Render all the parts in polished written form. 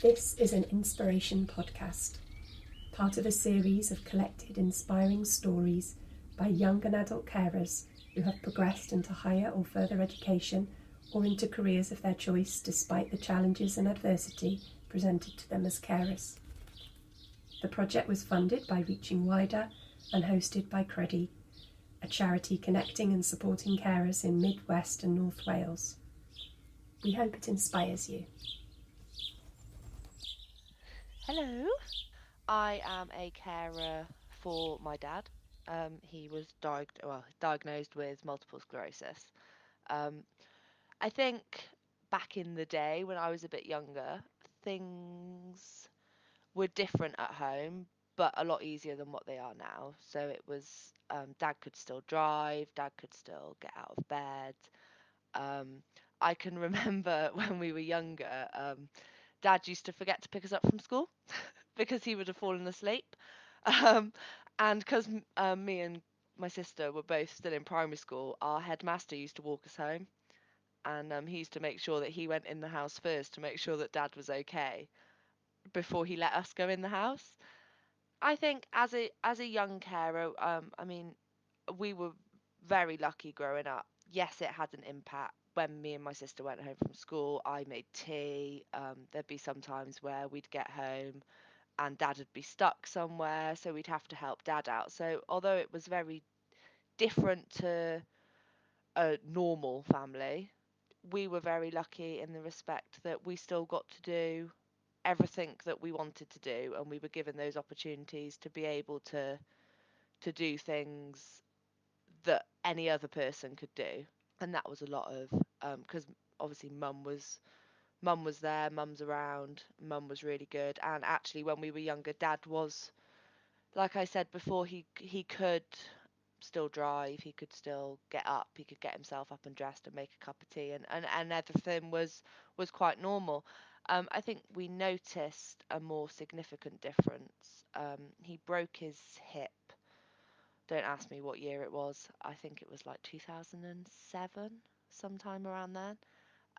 This is an inspiration podcast, part of a series of collected inspiring stories by young and adult carers who have progressed into higher or further education or into careers of their choice despite the challenges and adversity presented to them as carers. The project was funded by Reaching Wider and hosted by Credu, a charity connecting and supporting carers in Mid West and North Wales. We hope it inspires you. Hello, I am a carer for my dad. He was diagnosed with multiple sclerosis. Um, I think back in the day when I was a bit younger, things were different at home, but a lot easier than what they are now. So it was dad could still drive, dad could still get out of bed. Um, I can remember when we were younger, dad used to forget to pick us up from school because he would have fallen asleep. Um, and because me and my sister were both still in primary school, our headmaster used to walk us home, and he used to make sure that he went in the house first to make sure that dad was okay before he let us go in the house. I think as a young carer, I mean, we were very lucky growing up. Yes, it had an impact. When me and my sister went home from school, I made tea. There'd be some times where we'd get home and dad would be stuck somewhere, so we'd have to help dad out. So although it was very different to a normal family, we were very lucky in the respect that we still got to do everything that we wanted to do, and we were given those opportunities to be able to do things that any other person could do. And that was a lot of because obviously mum was there, mum's around, mum was really good. And actually when we were younger, dad was, like I said before, he could still drive, he could still get up, he could get himself up and dressed and make a cup of tea, and everything was quite normal. I think we noticed a more significant difference. He broke his hip. Don't ask me what year it was. I think it was like 2007, sometime around then.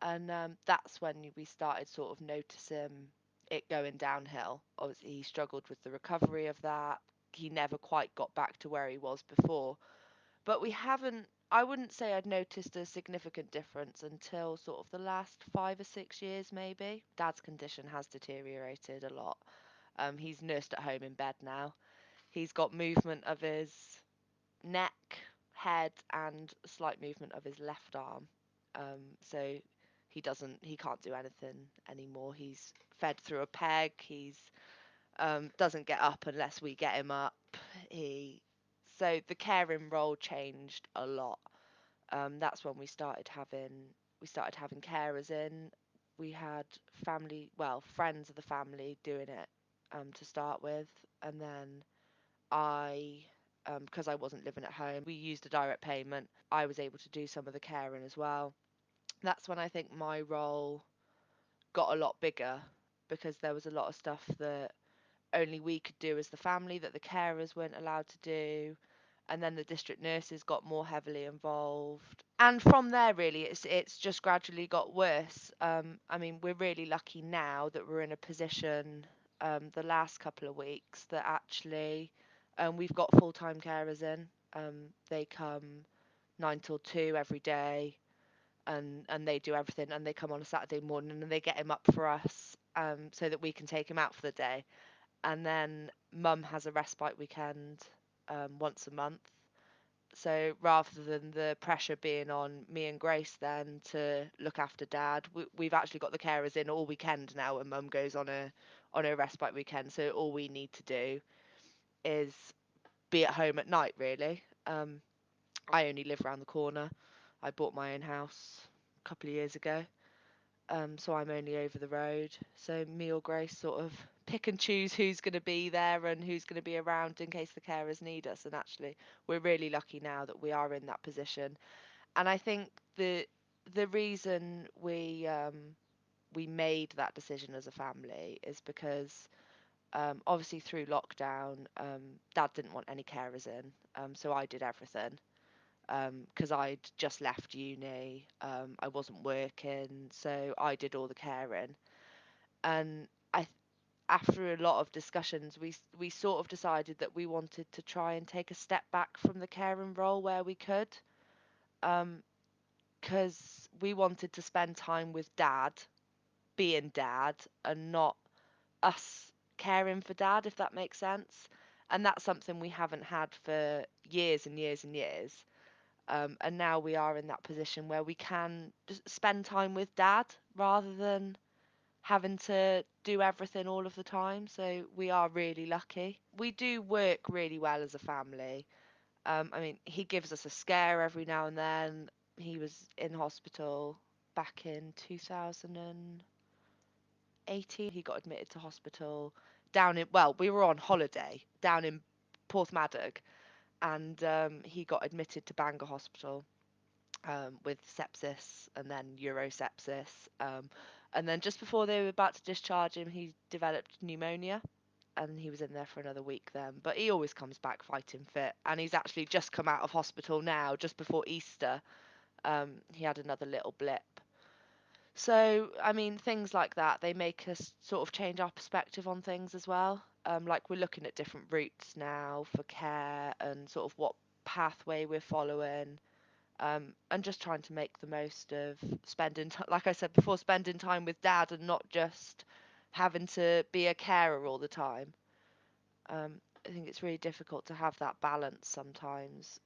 And that's when we started sort of noticing it going downhill. Obviously, he struggled with the recovery of that. He never quite got back to where he was before. But we haven't, I wouldn't say I'd noticed a significant difference until sort of the last 5 or 6 years, maybe. Dad's condition has deteriorated a lot. He's nursed at home in bed now. He's got movement of his neck, head, and a slight movement of his left arm. So he can't do anything anymore. He's fed through a peg. He's doesn't get up unless we get him up. He so the caring role changed a lot. That's when we started having carers in. We had friends of the family doing it to start with, and then I, because I wasn't living at home, we used a direct payment. I was able to do some of the caring as well. That's when I think my role got a lot bigger because there was a lot of stuff that only we could do as the family that the carers weren't allowed to do. And then the district nurses got more heavily involved. And from there, really, it's just gradually got worse. I mean, we're really lucky now that we're in a position the last couple of weeks that actually we've got full-time carers in. They come 9 till 2 every day, and they do everything. And they come on a Saturday morning and they get him up for us, so that we can take him out for the day. And then mum has a respite weekend once a month. So rather than the pressure being on me and Grace then to look after dad, we've actually got the carers in all weekend now, and mum goes on a respite weekend. So all we need to do is be at home at night, really. I only live around the corner. I bought my own house a couple of years ago, so I'm only over the road. So me or Grace sort of pick and choose who's going to be there and who's going to be around in case the carers need us. And actually, we're really lucky now that we are in that position. And I think the reason we made that decision as a family is because obviously through lockdown, Dad didn't want any carers in, so I did everything because I'd just left uni. I wasn't working, so I did all the caring. And after a lot of discussions, we sort of decided that we wanted to try and take a step back from the caring role where we could, um, because we wanted to spend time with dad, being dad, and not us caring for dad, if that makes sense. And that's something we haven't had for years and years and years. And now we are in that position where we can just spend time with dad rather than having to do everything all of the time. So we are really lucky. We do work really well as a family. I mean, he gives us a scare every now and then. He was in hospital back in 2018. He got admitted to hospital down in, well, we were on holiday down in Porthmadog, and he got admitted to Bangor Hospital with sepsis and then urosepsis. And then just before they were about to discharge him, he developed pneumonia. And he was in there for another week then. But he always comes back fighting fit. And he's actually just come out of hospital now, just before Easter. He had another little blip. So, I mean, things like that, they make us sort of change our perspective on things as well. Like we're looking at different routes now for care and sort of what pathway we're following, and just trying to make the most of spending time, like I said before, spending time with dad and not just having to be a carer all the time. I think it's really difficult to have that balance sometimes.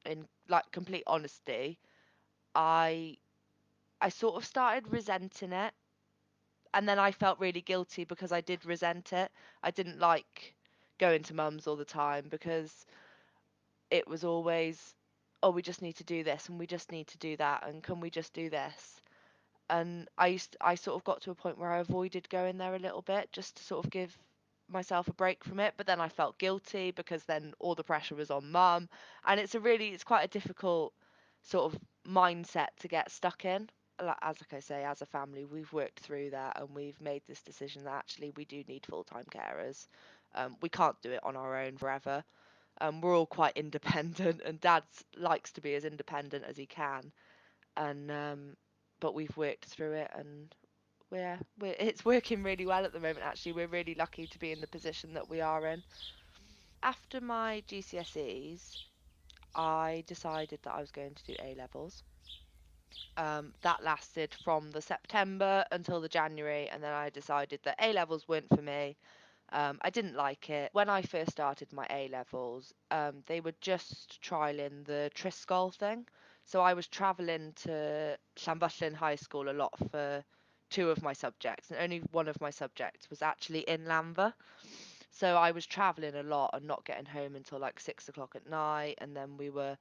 In like complete honesty, I I sort of started resenting it, and then I felt really guilty because I did resent it. I didn't like going to mum's all the time because it was always, oh, we just need to do this and we just need to do that and can we just do this? And I sort of got to a point where I avoided going there a little bit just to sort of give myself a break from it. But then I felt guilty because then all the pressure was on mum, and it's quite a difficult sort of mindset to get stuck in. Like I say, as a family, we've worked through that and we've made this decision that actually we do need full-time carers. We can't do it on our own forever. We're all quite independent, and Dad likes to be as independent as he can. And but we've worked through it, and we're it's working really well at the moment. Actually, we're really lucky to be in the position that we are in. After my GCSEs, I decided that I was going to do A levels. That lasted from the September until the January, and then I decided that A levels weren't for me. I didn't like it. When I first started my A levels, they were just trialing the Triscol thing. So I was travelling to Llanfyllin High School a lot for two of my subjects, and only one of my subjects was actually in Llanfa. So I was travelling a lot and not getting home until like 6 o'clock at night, and then we were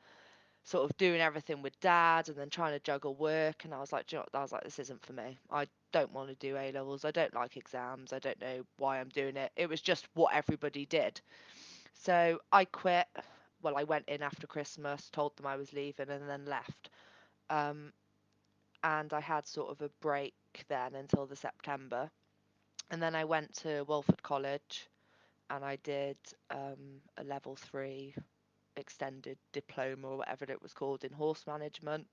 sort of doing everything with dad and then trying to juggle work. And I was like, "Do you know what?" I was like, this isn't for me. I don't want to do A levels. I don't like exams. I don't know why I'm doing it. It was just what everybody did. So I quit. Well, I went in after Christmas, told them I was leaving, and then left. Um, and I had sort of a break then until the September. And then I went to Walford College and I did a level three extended diploma or whatever it was called in horse management.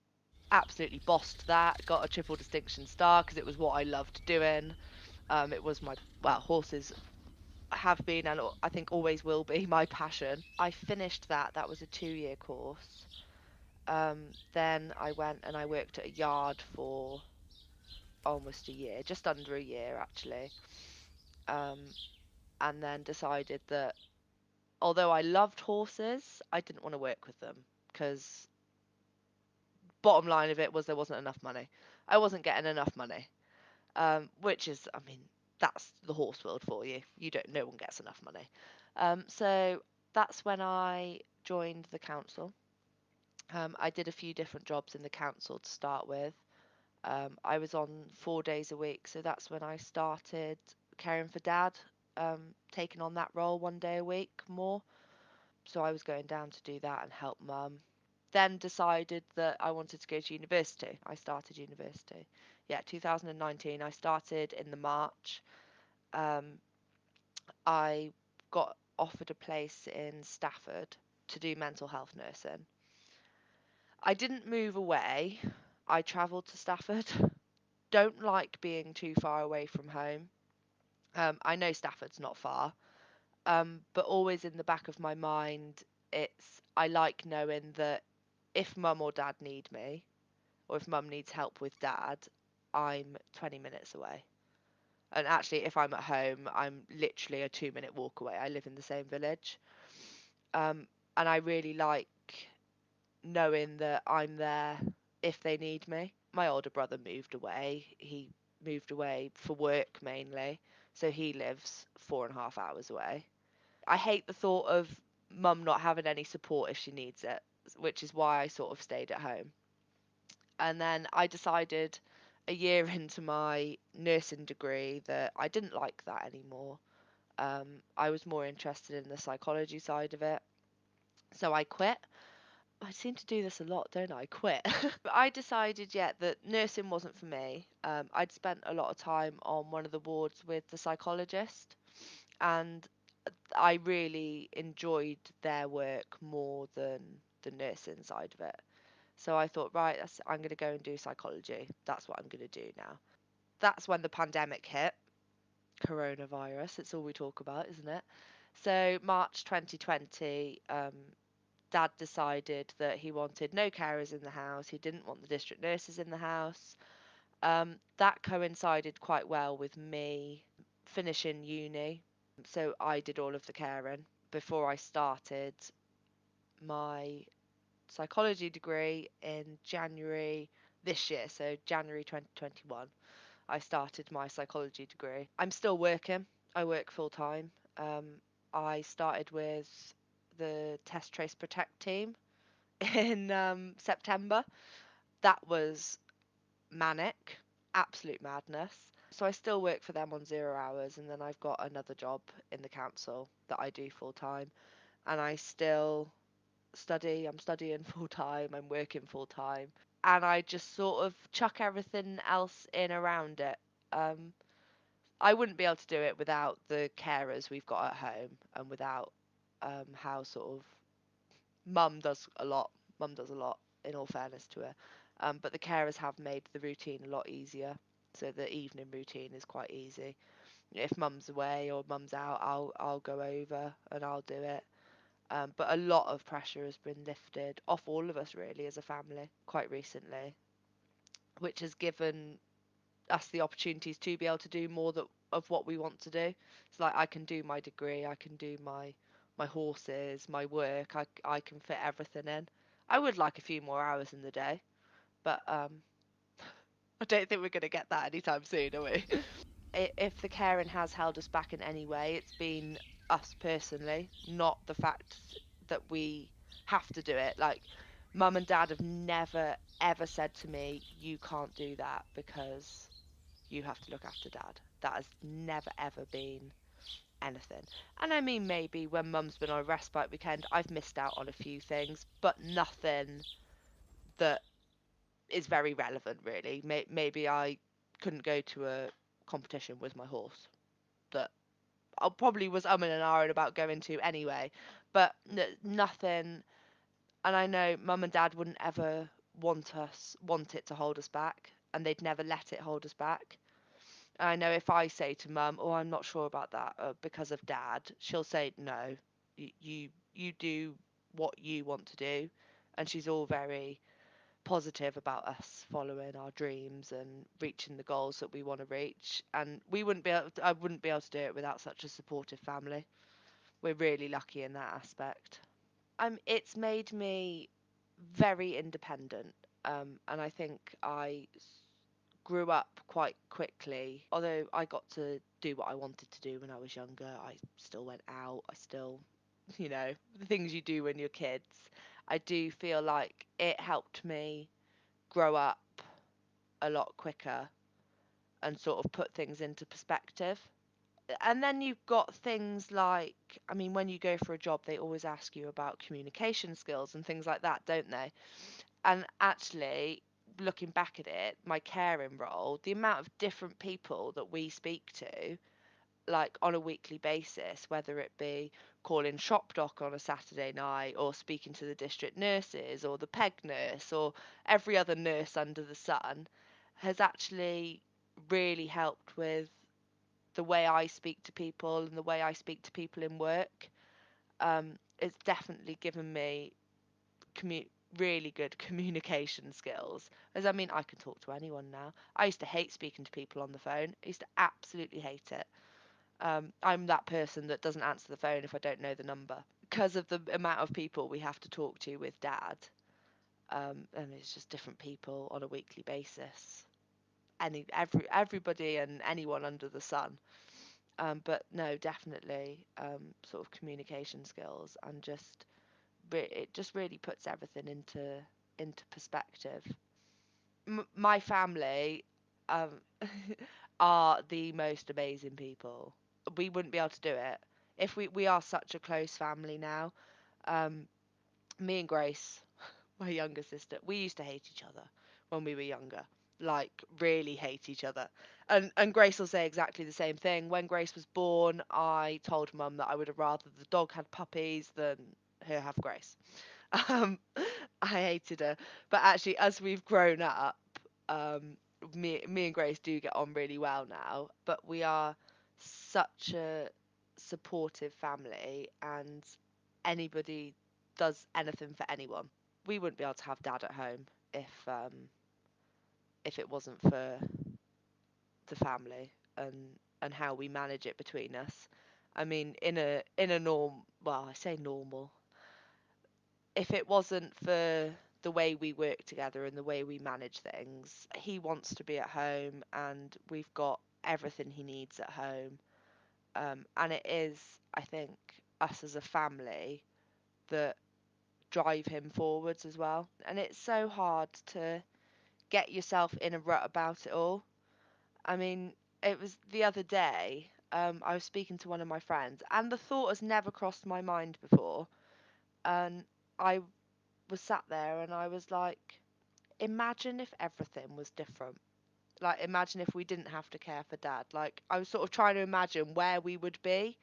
Absolutely bossed that, got a triple distinction star because it was what I loved doing. It was my, well, horses have been and I think always will be my passion. I finished that. That was a 2-year course. Then I went and I worked at a yard for almost a year, just under a year actually. Um, and then decided that although I loved horses, I didn't want to work with them because bottom line of it was there wasn't enough money. I wasn't getting enough money. Which is, I mean, that's the horse world for you. You don't, no one gets enough money. So that's when I joined the council. I did a few different jobs in the council to start with. I was on 4 days a week, so that's when I started caring for dad, taking on that role 1 day a week more. So I was going down to do that and help mum. Then decided that I wanted to go to university. I started university. Yeah, 2019. I started in the March. Um, I got offered a place in Stafford to do mental health nursing. I didn't move away. I travelled to Stafford. Don't like being too far away from home. I know Stafford's not far, but always in the back of my mind, I like knowing that if mum or dad need me, or if mum needs help with dad, I'm 20 minutes away. And actually, if I'm at home, I'm literally a 2-minute walk away. I live in the same village. Um, and I really like knowing that I'm there if they need me. My older brother moved away. He moved away for work mainly, so he lives 4.5 hours away. I hate the thought of mum not having any support if she needs it, which is why I sort of stayed at home. And then I decided a year into my nursing degree that I didn't like that anymore. I was more interested in the psychology side of it. So I quit. I seem to do this a lot, don't I? Quit. But I decided, yeah, that nursing wasn't for me. I'd spent a lot of time on one of the wards with the psychologist, and I really enjoyed their work more than the nursing side of it. So I thought, right, I'm going to go and do psychology. That's what I'm going to do now. That's when the pandemic hit, coronavirus. It's all we talk about, isn't it? So March 2020, Dad decided that he wanted no carers in the house. He didn't want the district nurses in the house. That coincided quite well with me finishing uni. So I did all of the caring before I started my psychology degree in January this year. So January 2021, I started my psychology degree. I'm still working. I work full time. Um, I started with the Test Trace Protect team in September. That was manic, absolute madness. So I still work for them on 0 hours, and then I've got another job in the council that I do full time, and I still study. I'm studying full time, I'm working full time, and I just sort of chuck everything else in around it. Um, I wouldn't be able to do it without the carers we've got at home and without how sort of mum does a lot. Mum does a lot, in all fairness to her. But the carers have made the routine a lot easier. So the evening routine is quite easy. If mum's away or mum's out, I'll go over and I'll do it. But a lot of pressure has been lifted off all of us really as a family quite recently, which has given us the opportunities to be able to do more of what we want to do. It's like I can do my degree, I can do my horses, my work. I can fit everything in. I would like a few more hours in the day, but I don't think we're going to get that anytime soon, are we? If the caring has held us back in any way, it's been us personally, not the fact that we have to do it. Like, mum and dad have never ever said to me, "You can't do that because you have to look after dad." That has never ever been anything. And I mean, maybe when mum's been on a respite weekend, I've missed out on a few things, but nothing that is very relevant, really. Maybe I couldn't go to a competition with my horse that I probably was umming and ahhing about going to anyway, but nothing. And I know mum and dad wouldn't ever want it to hold us back, and they'd never let it hold us back. I know if I say to mum, "Oh, I'm not sure about that because of dad," she'll say, "No, you do what you want to do," and she's all very positive about us following our dreams and reaching the goals that we want to reach. And I wouldn't be able to do it without such a supportive family. We're really lucky in that aspect. It's made me very independent, and I think grew up quite quickly. Although I got to do what I wanted to do when I was younger, I still went out. I still, the things you do when you're kids. I do feel like it helped me grow up a lot quicker and sort of put things into perspective. And then you've got things like, I mean, when you go for a job, they always ask you about communication skills and things like that, don't they? And actually, looking back at it, my caring role, the amount of different people that we speak to, like on a weekly basis, whether it be calling shop doc on a Saturday night or speaking to the district nurses or the peg nurse or every other nurse under the sun, has actually really helped with the way I speak to people and the way I speak to people in work. It's definitely given me commu- really good communication skills. As I mean, I can talk to anyone now. I used to hate speaking to people on the phone. I used to absolutely hate it. I'm that person that doesn't answer the phone if I don't know the number because of the amount of people we have to talk to with dad. And it's just different people on a weekly basis. Everybody and anyone under the sun. But no, definitely sort of communication skills and just it just really puts everything into perspective. My family um, are the most amazing people. We wouldn't be able to do it if we are such a close family now. Um, Me and Grace, my younger sister, we used to hate each other when we were younger. Like really hate each other. And Grace will say exactly the same thing. When Grace was born, I told Mum that I would have rather the dog had puppies than her have Grace. Um, I hated her. But actually, as we've grown up, um, me and Grace do get on really well now. But we are such a supportive family, and anybody does anything for anyone. We wouldn't be able to have Dad at home if it wasn't for the family and how we manage it between us. I mean, in a well, I say normal, if it wasn't for the way we work together and the way we manage things, he wants to be at home and we've got everything he needs at home. And it is, I think, us as a family that drive him forwards as well. And it's so hard to get yourself in a rut about it all. I mean, it was the other day, I was speaking to one of my friends, and the thought has never crossed my mind before. And I was sat there and I was like, imagine if everything was different. Like, imagine if we didn't have to care for dad. Like, I was sort of trying to imagine where we would be,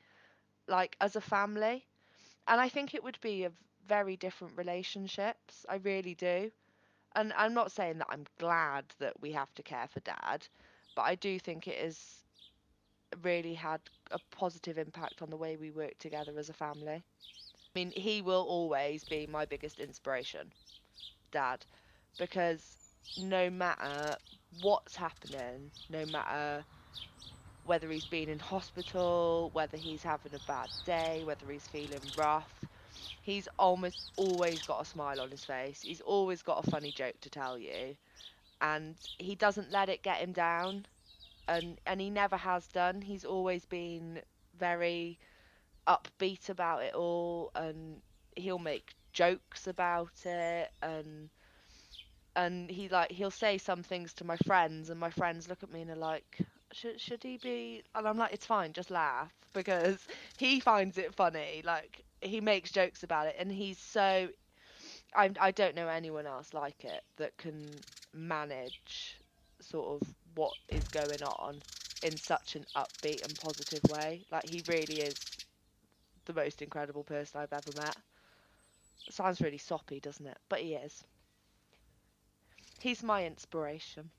like, as a family. And I think it would be a very different relationships. I really do. And I'm not saying that I'm glad that we have to care for dad, but I do think it has really had a positive impact on the way we work together as a family. I mean, he will always be my biggest inspiration, dad, because no matter what's happening, no matter whether he's been in hospital, whether he's having a bad day, whether he's feeling rough, he's almost always got a smile on his face. He's always got a funny joke to tell you, and he doesn't let it get him down, and he never has done. He's always been very upbeat about it all, and he'll make jokes about it, and he'll say some things to my friends, and my friends look at me and are like, should he be? And I'm like, it's fine, just laugh, because he finds it funny. Like, he makes jokes about it, and he's so I don't know anyone else like it that can manage sort of what is going on in such an upbeat and positive way. Like, he really is the most incredible person I've ever met. Sounds really soppy, doesn't it? But he is. He's my inspiration.